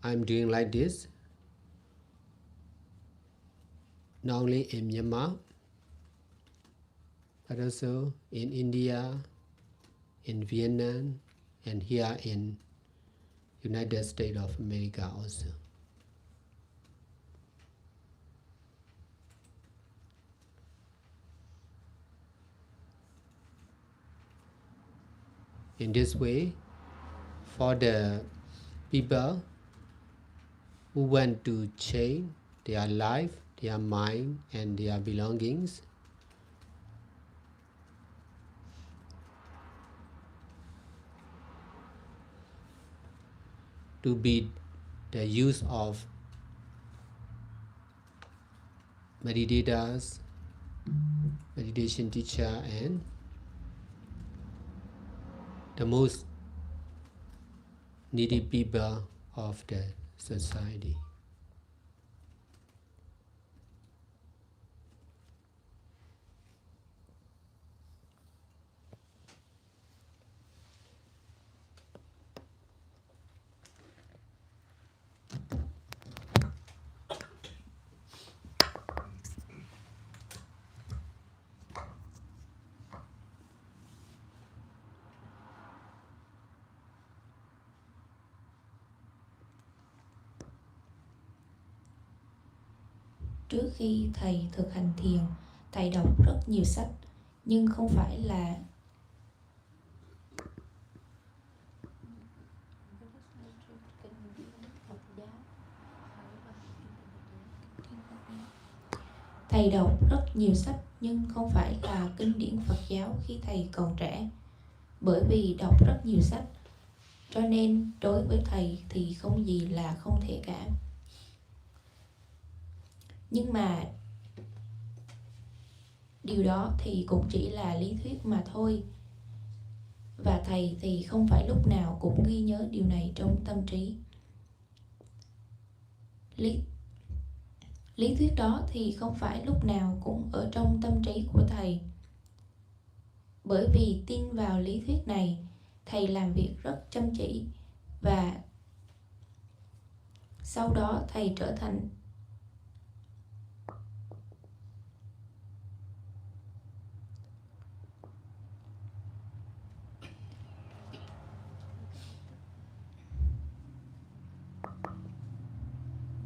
I'm doing like this not only in Myanmar, but also in India, in Vietnam, and here in United States of America also. In this way, for the people who want to change their life, their mind, and their belongings, to be the use of meditators, meditation teacher, and the most needy people of the society. Trước khi thầy thực hành thiền, thầy đọc rất nhiều sách, nhưng không phải là thầy đọc rất nhiều sách nhưng không phải là kinh điển Phật giáo khi thầy còn trẻ. Bởi vì đọc rất nhiều sách, cho nên đối với thầy thì không gì là không thể cả. Nhưng mà điều đó thì cũng chỉ là lý thuyết mà thôi. Và thầy thì không phải lúc nào cũng ghi nhớ điều này trong tâm trí. Lý thuyết đó thì không phải lúc nào cũng ở trong tâm trí của thầy. Bởi vì tin vào lý thuyết này, thầy làm việc rất chăm chỉ và sau đó thầy trở thành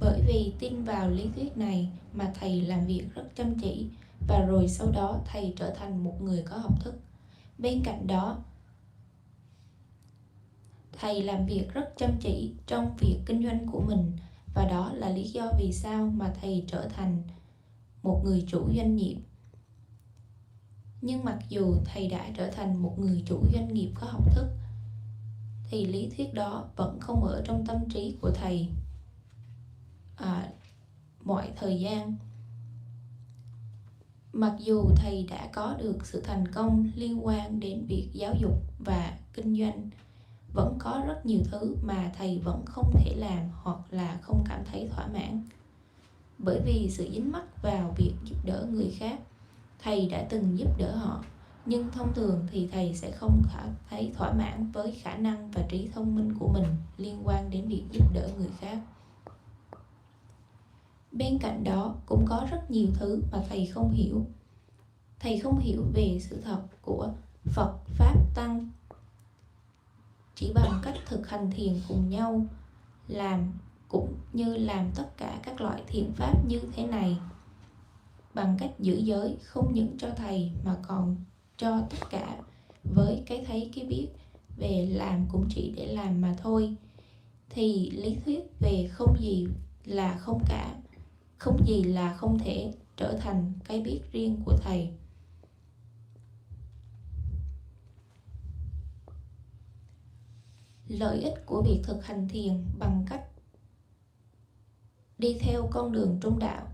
Bởi vì tin vào lý thuyết này mà thầy làm việc rất chăm chỉ và rồi sau đó thầy trở thành một người có học thức. Bên cạnh đó, thầy làm việc rất chăm chỉ trong việc kinh doanh của mình và đó là lý do vì sao mà thầy trở thành một người chủ doanh nghiệp. Nhưng mặc dù thầy đã trở thành một người chủ doanh nghiệp có học thức thì lý thuyết đó vẫn không ở trong tâm trí của thầy mọi thời gian. Mặc dù thầy đã có được sự thành công liên quan đến việc giáo dục và kinh doanh, vẫn có rất nhiều thứ mà thầy vẫn không thể làm hoặc là không cảm thấy thỏa mãn. Bởi vì sự dính mắc vào việc giúp đỡ người khác, thầy đã từng giúp đỡ họ, nhưng thông thường thì thầy sẽ không thấy thỏa mãn với khả năng và trí thông minh của mình liên quan đến việc giúp đỡ người khác. Bên cạnh đó cũng có rất nhiều thứ mà thầy không hiểu. Thầy không hiểu về sự thật của Phật, Pháp, Tăng. Chỉ bằng cách thực hành thiền cùng nhau, cũng như làm tất cả các loại thiền pháp như thế này, bằng cách giữ giới không những cho thầy mà còn cho tất cả, với cái thấy cái biết về làm cũng chỉ để làm mà thôi, thì lý thuyết về không gì là không cả, không gì là không thể trở thành cái biết riêng của thầy. Lợi ích của việc thực hành thiền bằng cách đi theo con đường trung đạo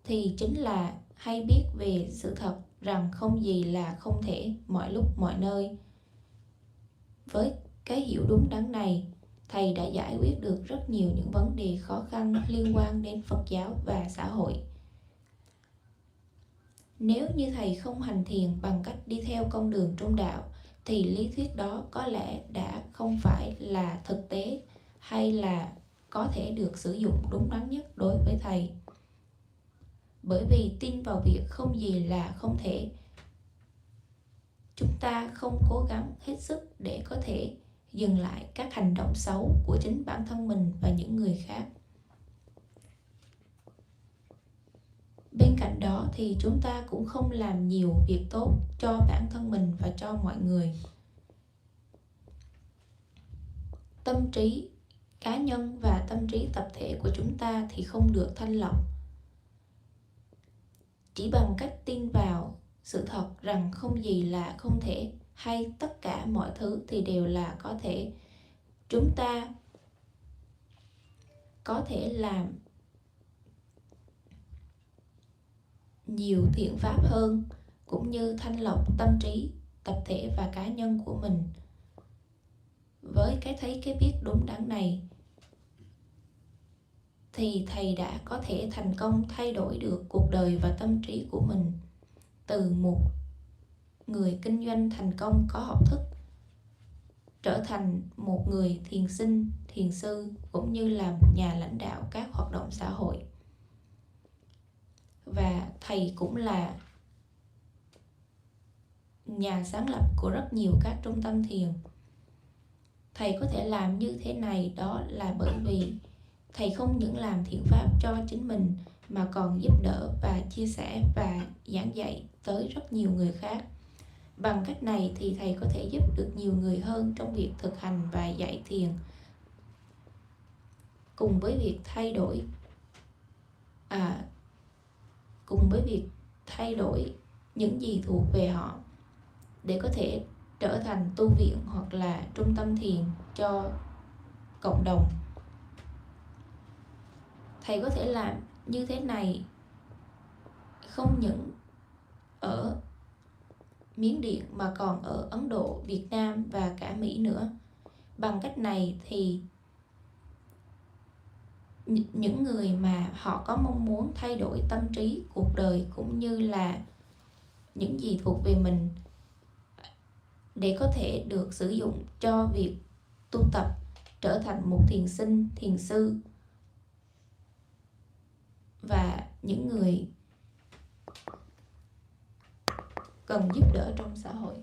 thì chính là hay biết về sự thật rằng không gì là không thể mọi lúc mọi nơi. Với cái hiểu đúng đắn này, thầy đã giải quyết được rất nhiều những vấn đề khó khăn liên quan đến Phật giáo và xã hội. Nếu như thầy không hành thiền bằng cách đi theo con đường trung đạo, thì lý thuyết đó có lẽ đã không phải là thực tế hay là có thể được sử dụng đúng đắn nhất đối với thầy. Bởi vì tin vào việc không gì là không thể, chúng ta không cố gắng hết sức để có thể dừng lại các hành động xấu của chính bản thân mình và những người khác. Bên cạnh đó thì chúng ta cũng không làm nhiều việc tốt cho bản thân mình và cho mọi người. Tâm trí cá nhân và tâm trí tập thể của chúng ta thì không được thanh lọc. Chỉ bằng cách tin vào sự thật rằng không gì là không thể, hay tất cả mọi thứ thì đều là có thể, chúng ta có thể làm nhiều thiện pháp hơn, cũng như thanh lọc tâm trí tập thể và cá nhân của mình. Với cái thấy cái biết đúng đắn này thì thầy đã có thể thành công thay đổi được cuộc đời và tâm trí của mình, từ một người kinh doanh thành công có học thức trở thành một người thiền sinh, thiền sư, cũng như là một nhà lãnh đạo các hoạt động xã hội. Và thầy cũng là nhà sáng lập của rất nhiều các trung tâm thiền. Thầy có thể làm như thế này đó là bởi vì thầy không những làm thiện pháp cho chính mình mà còn giúp đỡ và chia sẻ và giảng dạy tới rất nhiều người khác. Bằng cách này thì thầy có thể giúp được nhiều người hơn trong việc thực hành và dạy thiền, cùng với việc thay đổi những gì thuộc về họ để có thể trở thành tu viện hoặc là trung tâm thiền cho cộng đồng. Thầy có thể làm như thế này không những ở Miến Điện mà còn ở Ấn Độ, Việt Nam và cả Mỹ nữa. Bằng cách này thì những người mà họ có mong muốn thay đổi tâm trí, cuộc đời cũng như là những gì thuộc về mình để có thể được sử dụng cho việc tu tập, trở thành một thiền sinh, thiền sư và những người cần giúp đỡ trong xã hội.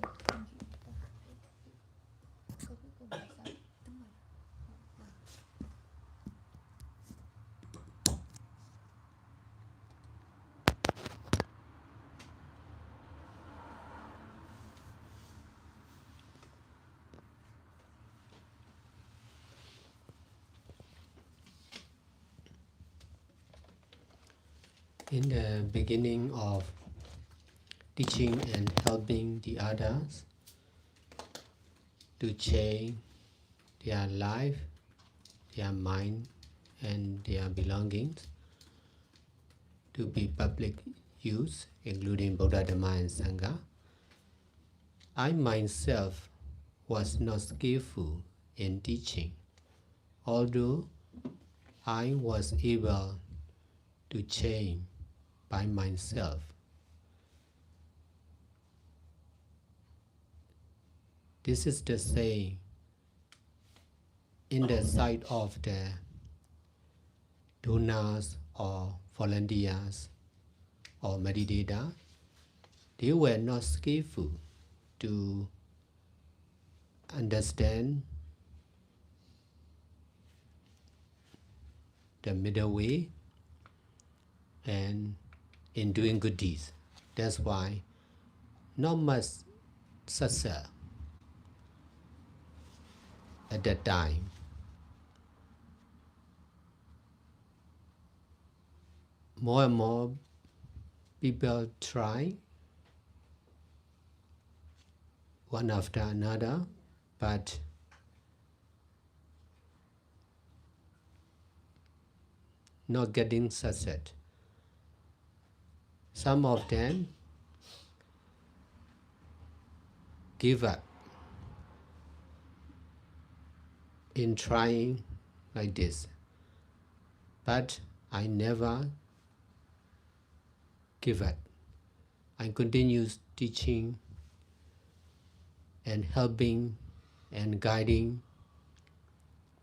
In the beginning of teaching and helping the others to change their life, their mind, and their belongings to be public use, including Buddha, Dharma, and Sangha, I myself was not skillful in teaching, although I was able to change by myself. This is the saying in the sight of the donors or volunteers or meditators. They were not skillful to understand the middle way and in doing good deeds. That's why not much success at that time. More and more people try one after another, but not getting success. Some of them give up in trying like this, but I never give up. I continue teaching and helping and guiding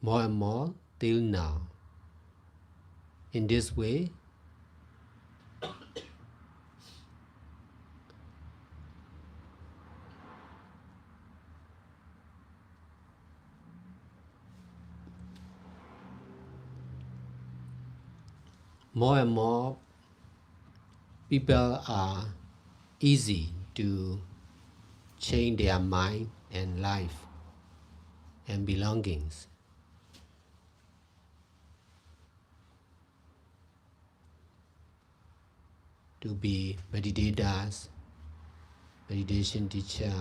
more and more till now. In this way, more and more people are easy to change their mind and life and belongings. To be meditators, meditation teacher,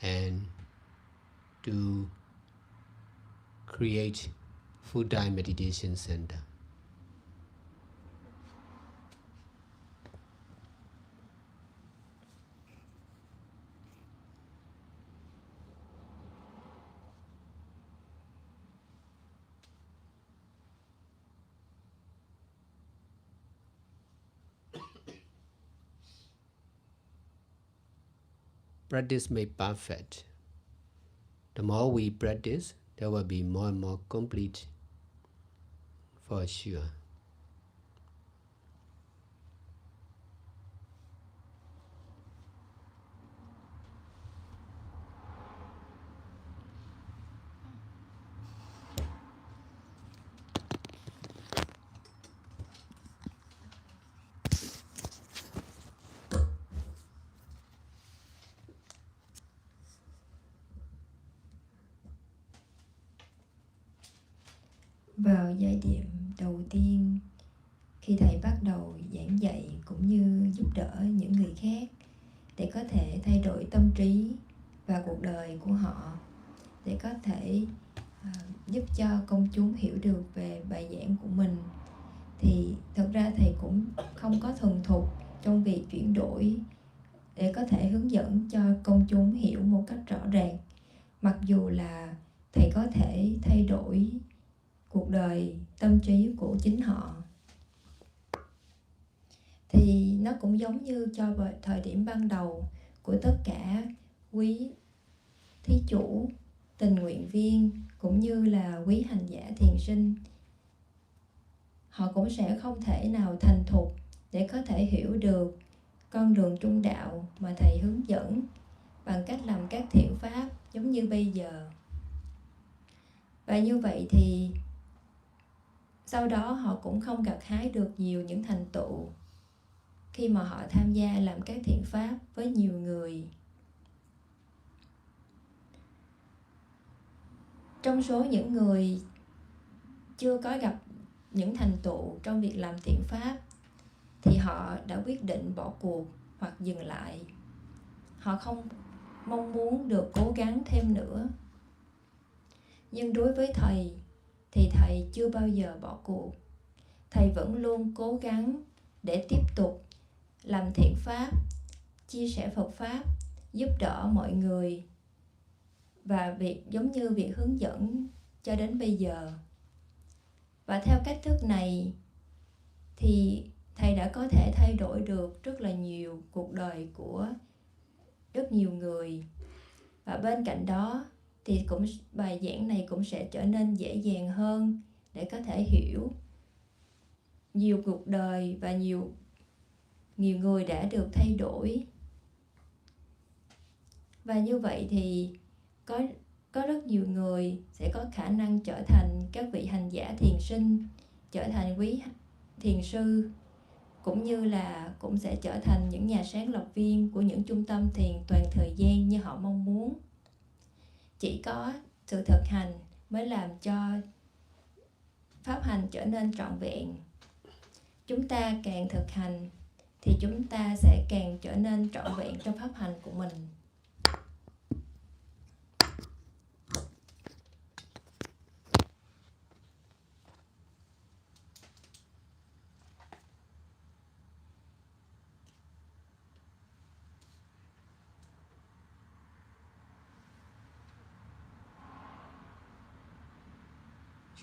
and to create full-time meditation center. Practice make perfect. The more we practice, there will be more and more complete, for sure. Vào giai điểm đầu tiên, khi thầy bắt đầu giảng dạy cũng như giúp đỡ những người khác để có thể thay đổi tâm trí và cuộc đời của họ, để có thể giúp cho công chúng hiểu được về bài giảng của mình, thì thực ra thầy cũng không có thuần thục trong việc chuyển đổi để có thể hướng dẫn cho công chúng hiểu một cách rõ ràng. Mặc dù là thầy có thể thay đổi cuộc đời, tâm trí của chính họ, thì nó cũng giống như cho thời điểm ban đầu của tất cả quý thí chủ, tình nguyện viên cũng như là quý hành giả thiền sinh. Họ cũng sẽ không thể nào thành thục để có thể hiểu được con đường trung đạo mà thầy hướng dẫn bằng cách làm các thiện pháp giống như bây giờ. Và như vậy thì sau đó họ cũng không gặt hái được nhiều những thành tựu khi mà họ tham gia làm các thiện pháp với nhiều người. Trong số những người chưa có gặp những thành tựu trong việc làm thiện pháp thì họ đã quyết định bỏ cuộc hoặc dừng lại. Họ không mong muốn được cố gắng thêm nữa. Nhưng đối với thầy thì thầy chưa bao giờ bỏ cuộc. Thầy vẫn luôn cố gắng để tiếp tục làm thiện pháp, chia sẻ Phật pháp, giúp đỡ mọi người, và việc giống như việc hướng dẫn cho đến bây giờ. Và theo cách thức này thì thầy đã có thể thay đổi được rất là nhiều cuộc đời của rất nhiều người. Và bên cạnh đó thì bài giảng này cũng sẽ trở nên dễ dàng hơn để có thể hiểu nhiều cuộc đời và nhiều người đã được thay đổi. Và như vậy thì có rất nhiều người sẽ có khả năng trở thành các vị hành giả thiền sinh, trở thành quý thiền sư, cũng như là cũng sẽ trở thành những nhà sáng lập viên của những trung tâm thiền toàn thời gian như họ mong muốn. Chỉ có sự thực hành mới làm cho pháp hành trở nên trọn vẹn. Chúng ta càng thực hành thì chúng ta sẽ càng trở nên trọn vẹn trong pháp hành của mình.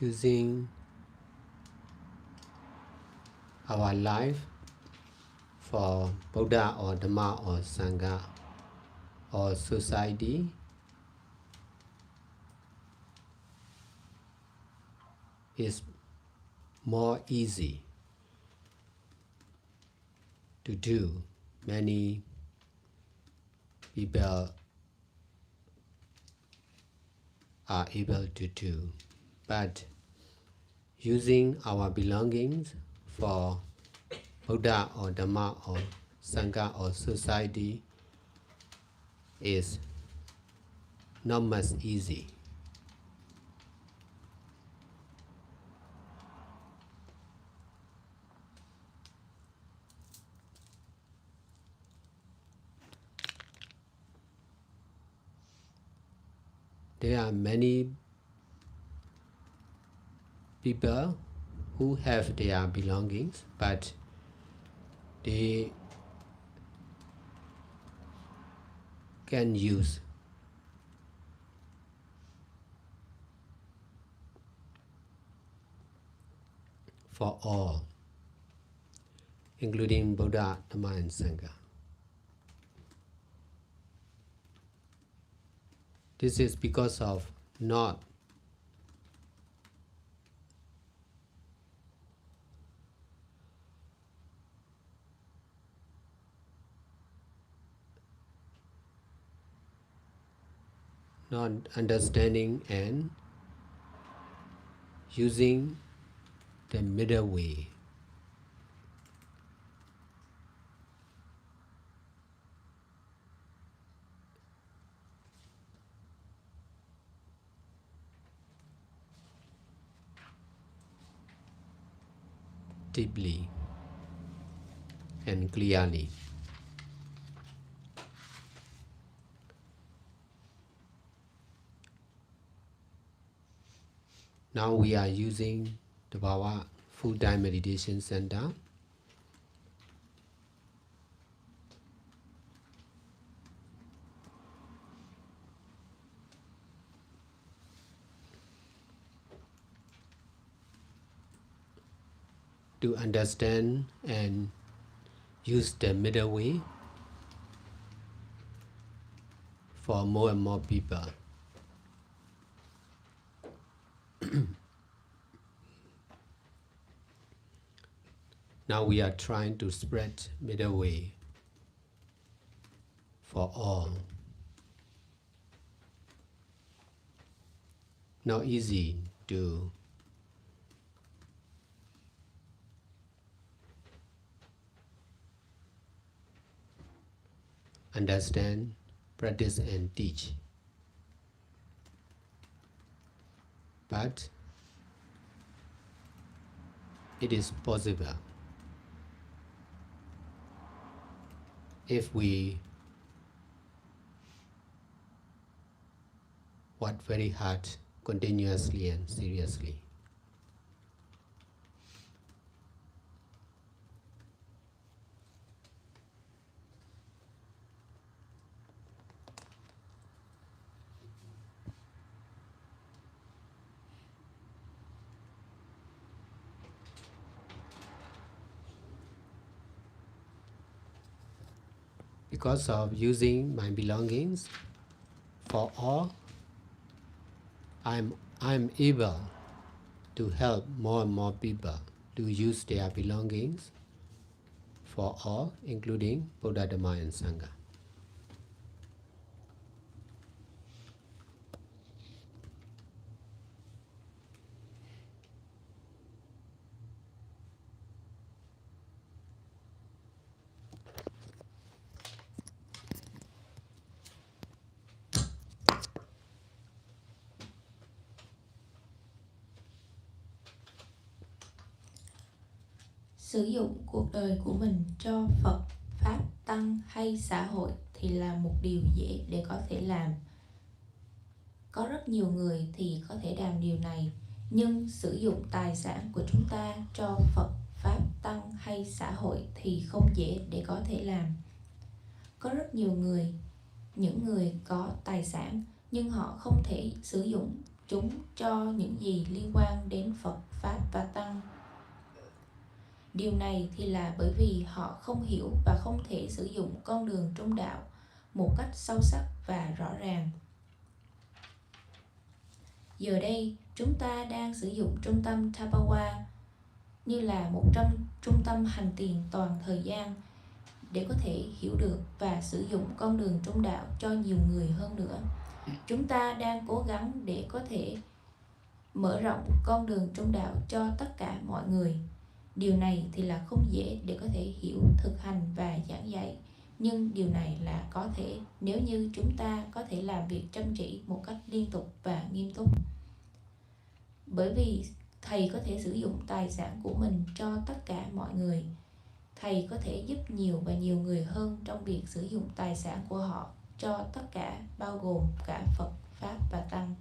Using our life for Buddha or Dharma or Sangha or society is more easy to do. Many people are able to do, but using our belongings for Buddha or Dharma or Sangha or society is not much easy. There are many people who have their belongings, but they can use for all, including Buddha, Dharma, and Sangha. This is because of not understanding and using the middle way. Deeply and clearly. Now we are using the Bhava full-time meditation center to understand and use the middle way for more and more people. Now we are trying to spread middle way for all. Not easy to understand, practice, and teach. But it is possible if we work very hard, continuously and seriously. Because of using my belongings for all, I'm able to help more and more people to use their belongings for all, including Buddha, Dharma, and Sangha. Sử dụng cuộc đời của mình cho Phật, Pháp, Tăng hay xã hội thì là một điều dễ để có thể làm. Có rất nhiều người thì có thể làm điều này, nhưng sử dụng tài sản của chúng ta cho Phật, Pháp, Tăng hay xã hội thì không dễ để có thể làm. Có rất nhiều người, những người có tài sản, nhưng họ không thể sử dụng chúng cho những gì liên quan đến Phật, Pháp và Tăng. Điều này thì là bởi vì họ không hiểu và không thể sử dụng con đường trung đạo một cách sâu sắc và rõ ràng. Giờ đây, chúng ta đang sử dụng trung tâm Tapawa như là một trong trung tâm hành tiền toàn thời gian để có thể hiểu được và sử dụng con đường trung đạo cho nhiều người hơn nữa. Chúng ta đang cố gắng để có thể mở rộng con đường trong đạo cho tất cả mọi người. Điều này thì là không dễ để có thể hiểu, thực hành và giảng dạy, nhưng điều này là có thể nếu như chúng ta có thể làm việc chăm chỉ một cách liên tục và nghiêm túc. Bởi vì Thầy có thể sử dụng tài sản của mình cho tất cả mọi người. Thầy có thể giúp nhiều và nhiều người hơn trong việc sử dụng tài sản của họ cho tất cả, bao gồm cả Phật, Pháp và Tăng.